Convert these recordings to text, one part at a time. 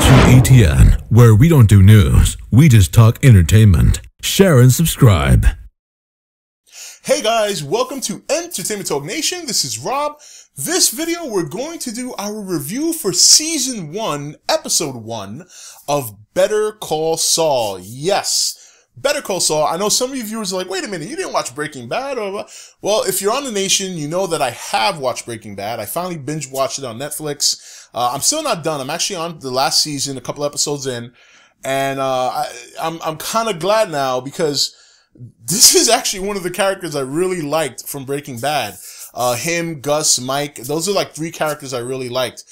watching E.T.N, where we don't do news, we just talk entertainment. Share and subscribe. Hey guys, welcome to Entertainment Talk Nation. This is Rob. This video, we're going to do our review for Season 1, Episode 1 of Better Call Saul. Yes, Better Call Saul. I know some of you viewers are like, wait a minute, you didn't watch Breaking Bad? Well, if you're on the nation, you know that I have watched Breaking Bad. I finally binge-watched it on Netflix. I'm still not done. I'm actually on the last season, a couple episodes in. And I'm kind of glad now because this is actually one of the characters I really liked from Breaking Bad. Him, Gus, Mike, those are like three characters I really liked.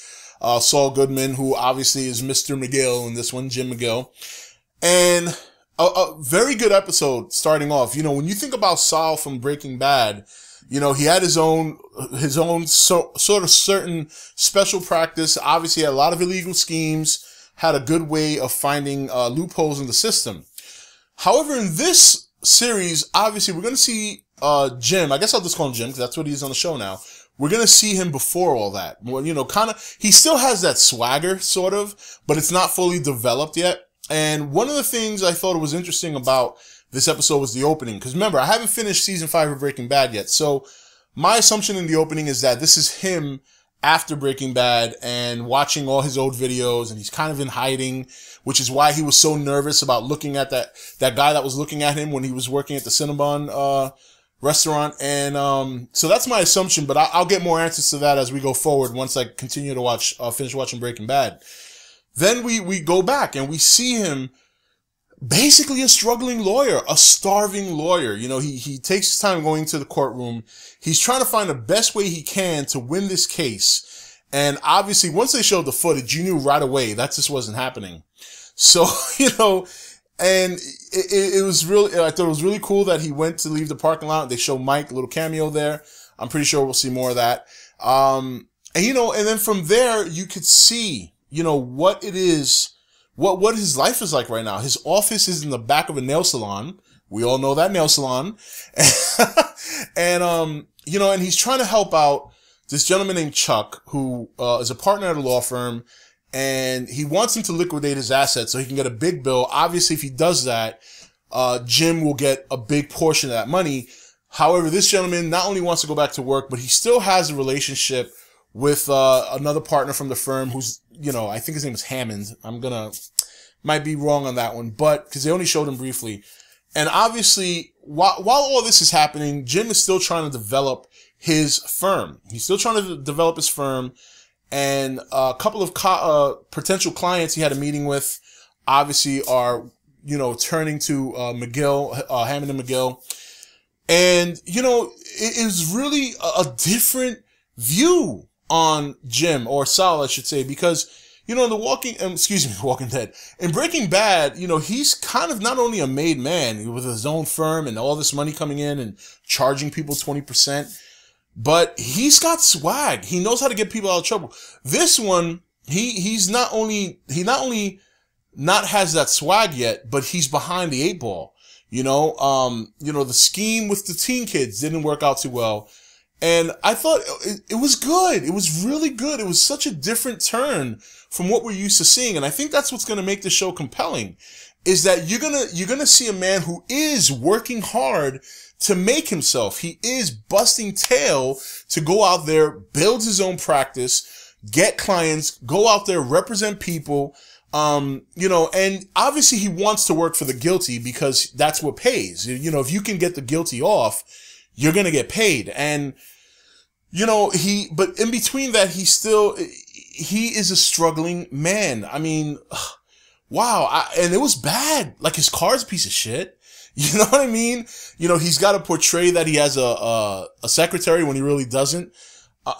Saul Goodman, who obviously is Mr. McGill in this one, Jim McGill. And a very good episode starting off. You know, when you think about Saul from Breaking Bad, you know, he had his own sort of certain special practice. Obviously, had a lot of illegal schemes, had a good way of finding loopholes in the system. However, in this series, obviously, we're going to see Jim. I guess I'll just call him Jim because that's what he is on the show now. We're going to see him before all that. Well, you know, kind of, he still has that swagger, sort of, but it's not fully developed yet. And one of the things I thought was interesting about this episode was the opening. Because remember, I haven't finished Season 5 of Breaking Bad yet. So my assumption in the opening is that this is him after Breaking Bad and watching all his old videos, and he's kind of in hiding, which is why he was so nervous about looking at that guy that was looking at him when he was working at the Cinnabon restaurant. And so that's my assumption, but I'll get more answers to that as we go forward once I continue to finish watching Breaking Bad. Then we go back and we see him basically a struggling lawyer, a starving lawyer. You know, he takes his time going to the courtroom. He's trying to find the best way he can to win this case. And obviously, once they showed the footage, you knew right away that just wasn't happening. So, you know, and it was really, I thought it was really cool that he went to leave the parking lot. They show Mike, a little cameo there. I'm pretty sure we'll see more of that. And, you know, and then from there, you could see, you know, what it is, what his life is like right now. His office is in the back of a nail salon. We all know that nail salon. And, you know, and he's trying to help out this gentleman named Chuck, who, is a partner at a law firm, and he wants him to liquidate his assets so he can get a big bill. Obviously, if he does that, Jim will get a big portion of that money. However, this gentleman not only wants to go back to work, but he still has a relationship with, another partner from the firm who's, you know, I think his name is Hammond. Might be wrong on that one, but, cause they only showed him briefly. And obviously, while all this is happening, Jim is still trying to develop his firm. He's still trying to develop his firm. And a couple of potential clients he had a meeting with, obviously, are, you know, turning to McGill, Hammond and McGill. And, you know, it is really a different view on Jim, or Saul, I should say, because, you know, in Walking Dead, in Breaking Bad, you know, he's kind of not only a made man with his own firm and all this money coming in and charging people 20%, but he's got swag. He knows how to get people out of trouble. This one, he not only not has that swag yet, but he's behind the 8 ball. You know, the scheme with the teen kids didn't work out too well. And I thought it was good. It was really good. It was such a different turn from what we're used to seeing. And I think that's what's going to make the show compelling, is that you're going to see a man who is working hard to make himself. He is busting tail to go out there, build his own practice, get clients, go out there, represent people. You know, and obviously he wants to work for the guilty because that's what pays. You know, if you can get the guilty off, you're going to get paid. And, you know, but in between that, he is a struggling man. I mean, wow. And it was bad. Like, his car's a piece of shit. You know what I mean? You know, he's got to portray that he has a secretary when he really doesn't.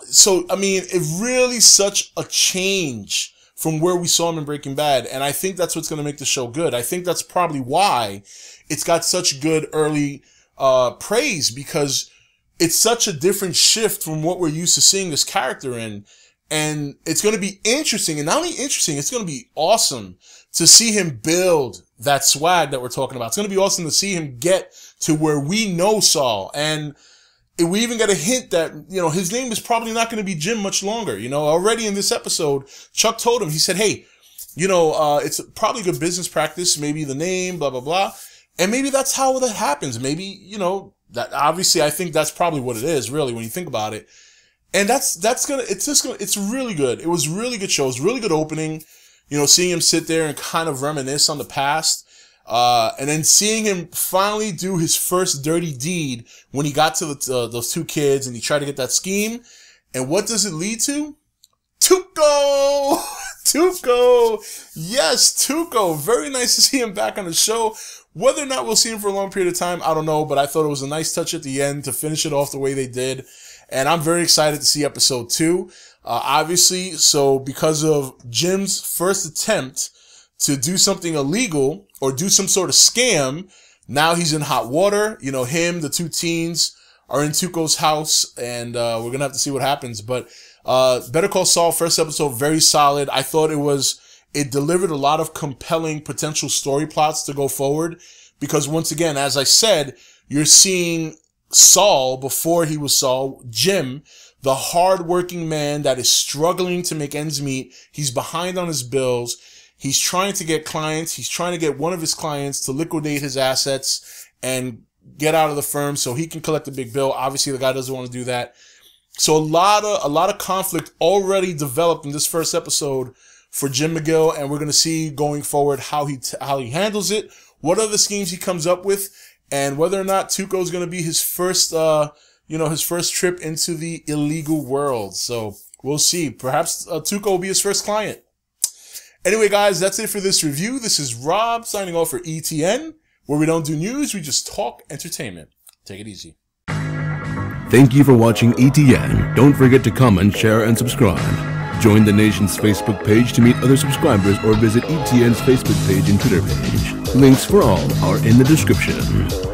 So, I mean, it really such a change from where we saw him in Breaking Bad. And I think that's what's going to make the show good. I think that's probably why it's got such good early praise, because it's such a different shift from what we're used to seeing this character in. And it's going to be interesting, and not only interesting, it's going to be awesome to see him build that swag that we're talking about. It's going to be awesome to see him get to where we know Saul. And we even get a hint that, you know, his name is probably not going to be Jim much longer. You know, already in this episode, Chuck told him, he said, hey, it's probably good business practice. Maybe the name, blah, blah, blah. And maybe that's how that happens. Maybe, that obviously I think that's probably what it is, really, when you think about it. And it's really good. It was a really good show. It was a really good opening. Seeing him sit there and kind of reminisce on the past. And then seeing him finally do his first dirty deed when he got to those two kids and he tried to get that scheme. And what does it lead to? Tuco! Tuco! Yes, Tuco. Very nice to see him back on the show. Whether or not we'll see him for a long period of time, I don't know, but I thought it was a nice touch at the end to finish it off the way they did. And I'm very excited to see episode 2. Obviously, so because of Jim's first attempt to do something illegal or do some sort of scam, now he's in hot water. Him, the two teens are in Tuco's house, and we're going to have to see what happens. But Better Call Saul, first episode, very solid. I thought it delivered a lot of compelling potential story plots to go forward. Because once again, as I said, you're seeing Saul, before he was Saul, Jim, the hardworking man that is struggling to make ends meet. He's behind on his bills. He's trying to get clients. He's trying to get one of his clients to liquidate his assets and get out of the firm so he can collect a big bill. Obviously, the guy doesn't want to do that. So a lot of conflict already developed in this first episode for Jim McGill, and we're going to see going forward how he handles it, what other schemes he comes up with, and whether or not Tuco is going to be his first trip into the illegal world. So we'll see. Perhaps Tuco will be his first client. Anyway, guys, that's it for this review. This is Rob signing off for E.T.N, where we don't do news, we just talk entertainment. Take it easy. Thank you for watching E.T.N. Don't forget to comment, share, and subscribe. Join the nation's Facebook page to meet other subscribers or visit E.T.N's Facebook page and Twitter page. Links for all are in the description.